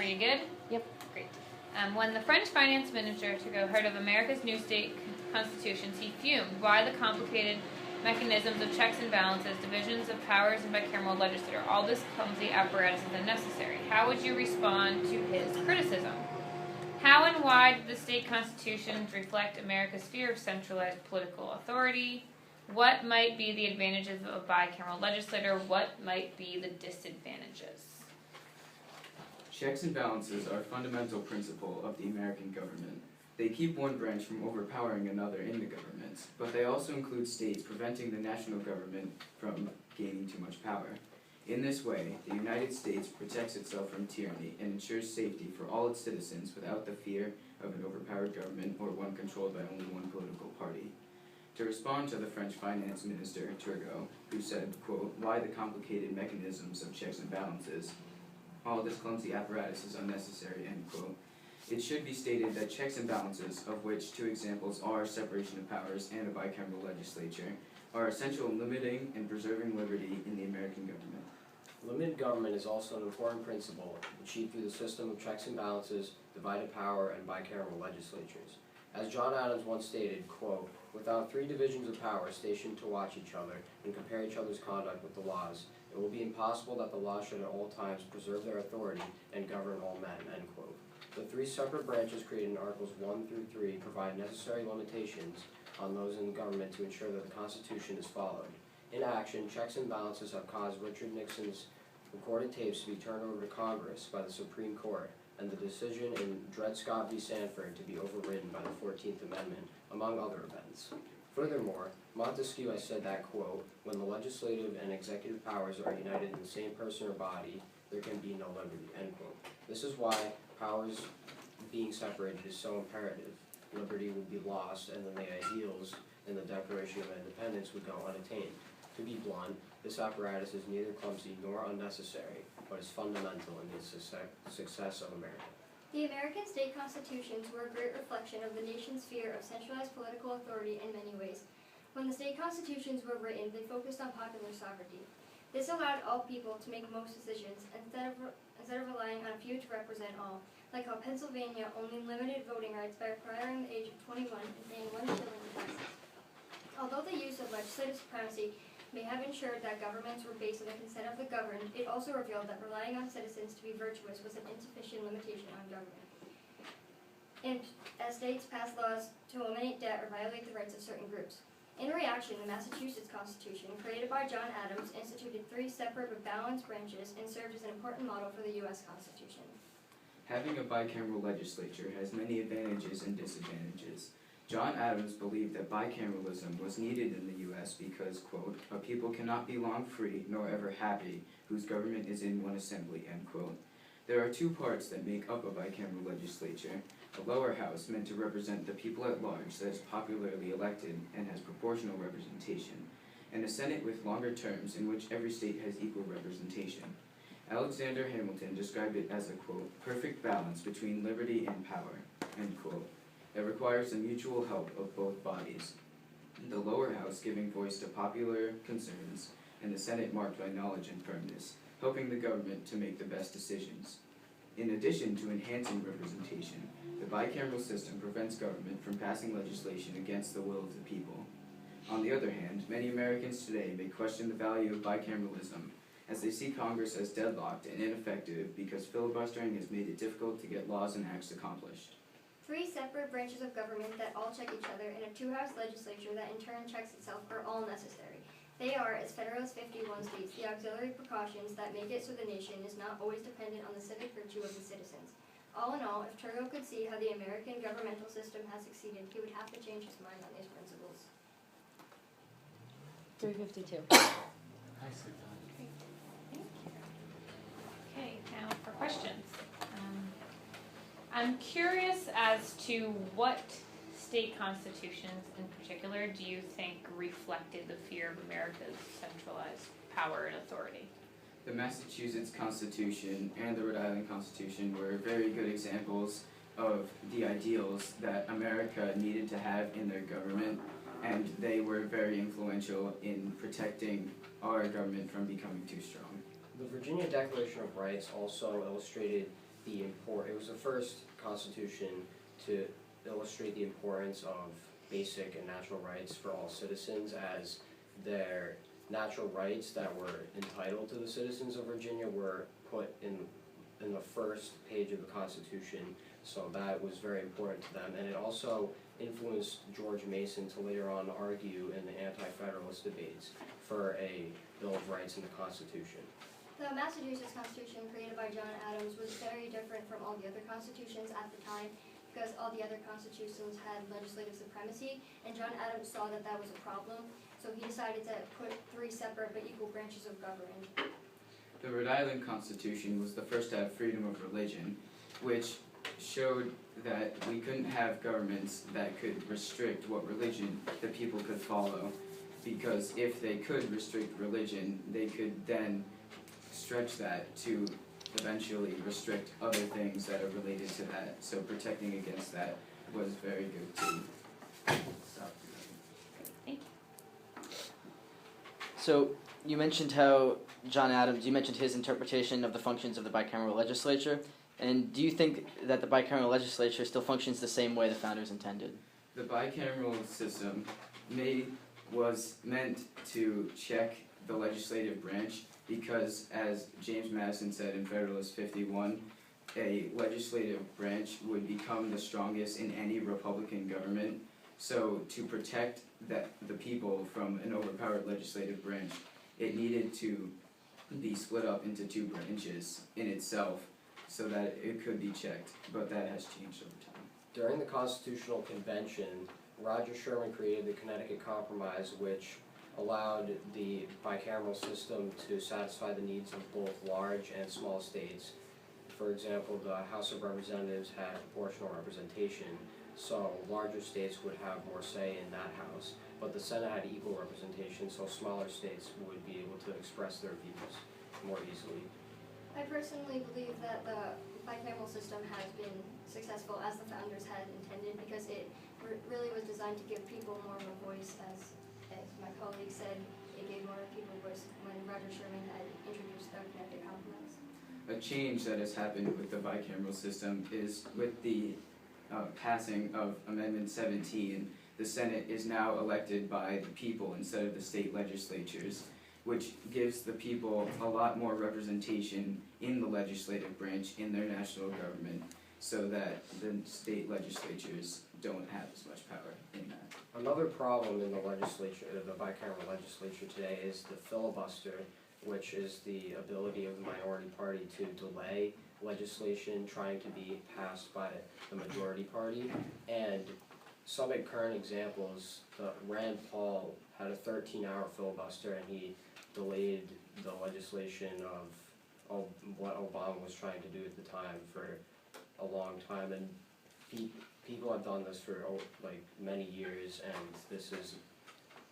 you good? Yep. Great. When the French finance minister took a heard of America's new state constitutions, he fumed. Why the complicated mechanisms of checks and balances, divisions of powers, and bicameral legislature? All this clumsy apparatus is unnecessary. How would you respond to his criticism? How and why did the state constitutions reflect America's fear of centralized political authority? What might be the advantages of a bicameral legislature? What might be the disadvantages? Checks and balances are a fundamental principle of the American government. They keep one branch from overpowering another in the government, but they also include states preventing the national government from gaining too much power. In this way, the United States protects itself from tyranny and ensures safety for all its citizens without the fear of an overpowered government or one controlled by only one political party. To respond to the French finance minister, Turgot, who said, quote, "Why the complicated mechanisms of checks and balances? All this clumsy apparatus is unnecessary," end quote. It should be stated that checks and balances, of which two examples are separation of powers and a bicameral legislature, are essential in limiting and preserving liberty in the American government. Limited government is also an important principle achieved through the system of checks and balances, divided power, and bicameral legislatures. As John Adams once stated, quote, "Without three divisions of power stationed to watch each other and compare each other's conduct with the laws, it will be impossible that the laws should at all times preserve their authority and govern all men," end quote. The three separate branches created in Articles 1 through 3 provide necessary limitations on those in government to ensure that the Constitution is followed. In action, checks and balances have caused Richard Nixon's recorded tapes to be turned over to Congress by the Supreme Court, and the decision in Dred Scott v. Sanford to be overridden by the 14th Amendment, among other events. Furthermore, Montesquieu has said that, quote, "When the legislative and executive powers are united in the same person or body, there can be no liberty," end quote. This is why powers being separated is so imperative. Liberty would be lost, and then the ideals in the Declaration of Independence would go unattained. To be blunt, this apparatus is neither clumsy nor unnecessary, but is fundamental in the success of America. The American state constitutions were a great reflection of the nation's fear of centralized political authority in many ways. When the state constitutions were written, they focused on popular sovereignty. This allowed all people to make most decisions instead of relying on a few to represent all, like how Pennsylvania only limited voting rights by requiring the age of 21 and paying 1 shilling in taxes. Although the use of legislative supremacy may have ensured that governments were based on the consent of the governed, it also revealed that relying on citizens to be virtuous was an insufficient limitation on government. And as states passed laws to eliminate debt or violate the rights of certain groups. In reaction, the Massachusetts Constitution, created by John Adams, instituted three separate but balanced branches and served as an important model for the U.S. Constitution. Having a bicameral legislature has many advantages and disadvantages. John Adams believed that bicameralism was needed in the U.S. because, quote, "A people cannot be long free nor ever happy whose government is in one assembly," end quote. There are two parts that make up a bicameral legislature: a lower house meant to represent the people at large that is popularly elected and has proportional representation, and a Senate with longer terms in which every state has equal representation. Alexander Hamilton described it as a, quote, "perfect balance between liberty and power," end quote. It requires the mutual help of both bodies, the lower house giving voice to popular concerns, and the Senate marked by knowledge and firmness, helping the government to make the best decisions. In addition to enhancing representation, the bicameral system prevents government from passing legislation against the will of the people. On the other hand, many Americans today may question the value of bicameralism, as they see Congress as deadlocked and ineffective because filibustering has made it difficult to get laws and acts accomplished. Three separate branches of government that all check each other and a two-house legislature that in turn checks itself are all necessary. They are, as Federalist 51 states, the auxiliary precautions that make it so the nation is not always dependent on the civic virtue of the citizens. All in all, if Turgot could see how the American governmental system has succeeded, he would have to change his mind on these principles. 352. Nicely done. Great. Thank you. Okay, now for questions. I'm curious as to what state constitutions in particular do you think reflected the fear of America's centralized power and authority? The Massachusetts Constitution and the Rhode Island Constitution were very good examples of the ideals that America needed to have in their government, and they were very influential in protecting our government from becoming too strong. The Virginia Declaration of Rights also illustrated it was the first constitution to illustrate the importance of basic and natural rights for all citizens, as their natural rights that were entitled to the citizens of Virginia were put in the first page of the Constitution, so that was very important to them. And it also influenced George Mason to later on argue in the anti-federalist debates for a Bill of Rights in the Constitution. The Massachusetts Constitution created by John Adams was very different from all the other constitutions at the time, because all the other constitutions had legislative supremacy, and John Adams saw that that was a problem, so he decided to put 3 separate but equal branches of government. The Rhode Island Constitution was the first to have freedom of religion, which showed that we couldn't have governments that could restrict what religion the people could follow, because if they could restrict religion, they could then stretch that to eventually restrict other things that are related to that. So protecting against that was very good to stop. Thank you. So you mentioned how John Adams, you mentioned his interpretation of the functions of the bicameral legislature, and do you think that the bicameral legislature still functions the same way the founders intended? The bicameral system was meant to check the legislative branch because, as James Madison said in Federalist 51, a legislative branch would become the strongest in any Republican government. So to protect the people from an overpowered legislative branch, it needed to be split up into 2 branches in itself so that it could be checked, but that has changed over time. During the Constitutional Convention, Roger Sherman created the Connecticut Compromise, which allowed the bicameral system to satisfy the needs of both large and small states. For example, the House of Representatives had proportional representation, so larger states would have more say in that house, but the Senate had equal representation, so smaller states would be able to express their views more easily. I personally believe that the bicameral system has been successful as the founders had intended, because it really was designed to give people more of a voice. As my colleague said, it gave more people a voice when Roger Sherman had introduced the Connecticut Compromise. A change that has happened with the bicameral system is with the passing of Amendment 17, the Senate is now elected by the people instead of the state legislatures, which gives the people a lot more representation in the legislative branch in their national government, so that the state legislatures don't have as much power in that. Another problem in the legislature, the bicameral legislature today, is the filibuster, which is the ability of the minority party to delay legislation trying to be passed by the majority party. And some current examples, Rand Paul had a 13-hour filibuster, and he delayed the legislation of what Obama was trying to do at the time for a long time. And people have done this for like many years, and this is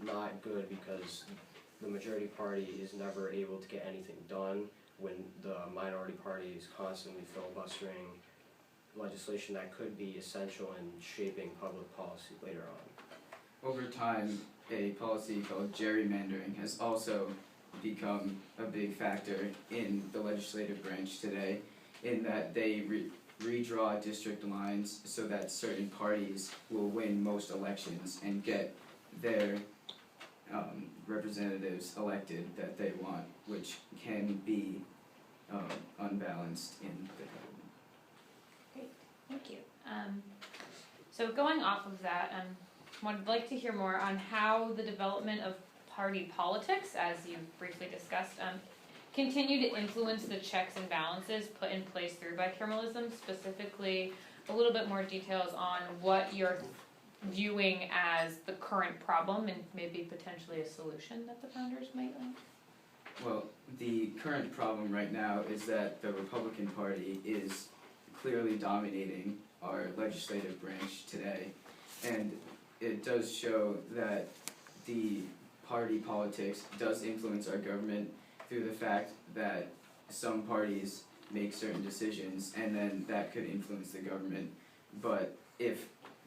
not good because the majority party is never able to get anything done when the minority party is constantly filibustering legislation that could be essential in shaping public policy later on. Over time, a policy called gerrymandering has also become a big factor in the legislative branch today, in that they redraw district lines so that certain parties will win most elections and get their representatives elected that they want, which can be unbalanced in the government. Great, thank you. So going off of that, I'd like to hear more on how the development of party politics, as you briefly discussed, continue to influence the checks and balances put in place through bicameralism, specifically a little bit more details on what you're viewing as the current problem and maybe potentially a solution that the founders might like. Well, the current problem right now is that the Republican Party is clearly dominating our legislative branch today, and it does show that the party politics does influence our government through the fact that some parties make certain decisions, and then that could influence the government. But if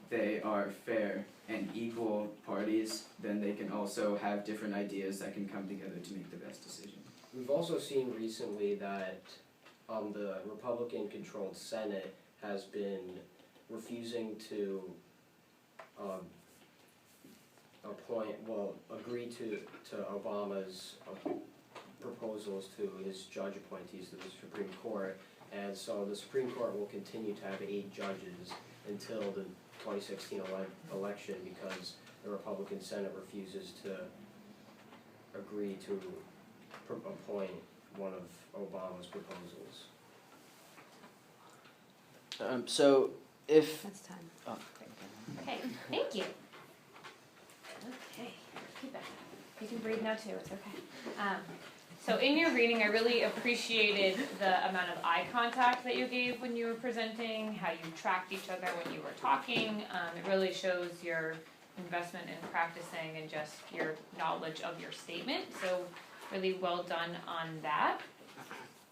they are fair and equal parties, then they can also have different ideas that can come together to make the best decision. We've also seen recently that the Republican-controlled Senate has been refusing to agree to Obama's proposals to his judge appointees to the Supreme Court, and so the Supreme Court will continue to have 8 judges until the 2016 election because the Republican Senate refuses to agree to appoint one of Obama's proposals. So if That's time. oh, Okay, thank you. Okay, keep it. You can breathe now too, it's okay. So in your reading, I really appreciated the amount of eye contact that you gave when you were presenting, how you tracked each other when you were talking. It really shows your investment in practicing and just your knowledge of your statement. So really well done on that.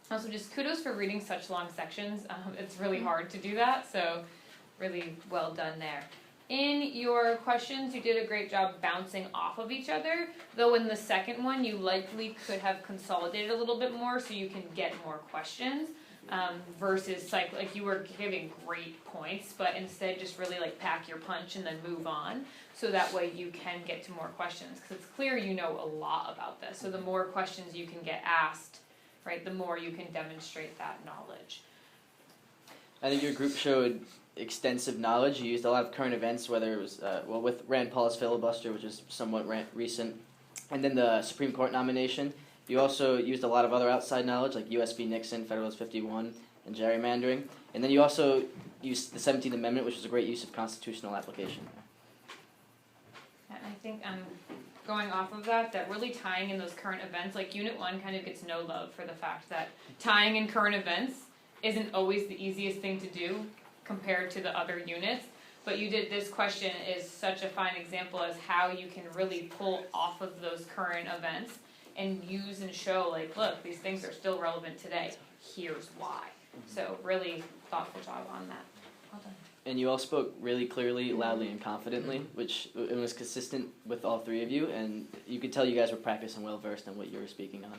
Also, just kudos for reading such long sections. It's really hard to do that, so really well done there. In your questions, you did a great job bouncing off of each other, though in the second one, you likely could have consolidated a little bit more so you can get more questions, versus like you were giving great points, but instead just really like pack your punch and then move on, so that way you can get to more questions, because it's clear you know a lot about this, so the more questions you can get asked, right, the more you can demonstrate that knowledge. I think your group showed extensive knowledge. You used a lot of current events, whether it was with Rand Paul's filibuster, which is somewhat recent, and then the Supreme Court nomination. You also used a lot of other outside knowledge, like U.S. v. Nixon, Federalist 51, and gerrymandering. And then you also used the 17th Amendment, which was a great use of constitutional application. And I think going off of that really tying in those current events, like Unit 1 kind of gets no love for the fact that tying in current events isn't always the easiest thing to do compared to the other units, but you did, this question is such a fine example as how you can really pull off of those current events and use and show, like, look, these things are still relevant today, here's why. So really thoughtful job on that. Well done. And you all spoke really clearly, loudly, and confidently, which it was consistent with all 3 of you, and you could tell you guys were practiced and well-versed in what you were speaking on.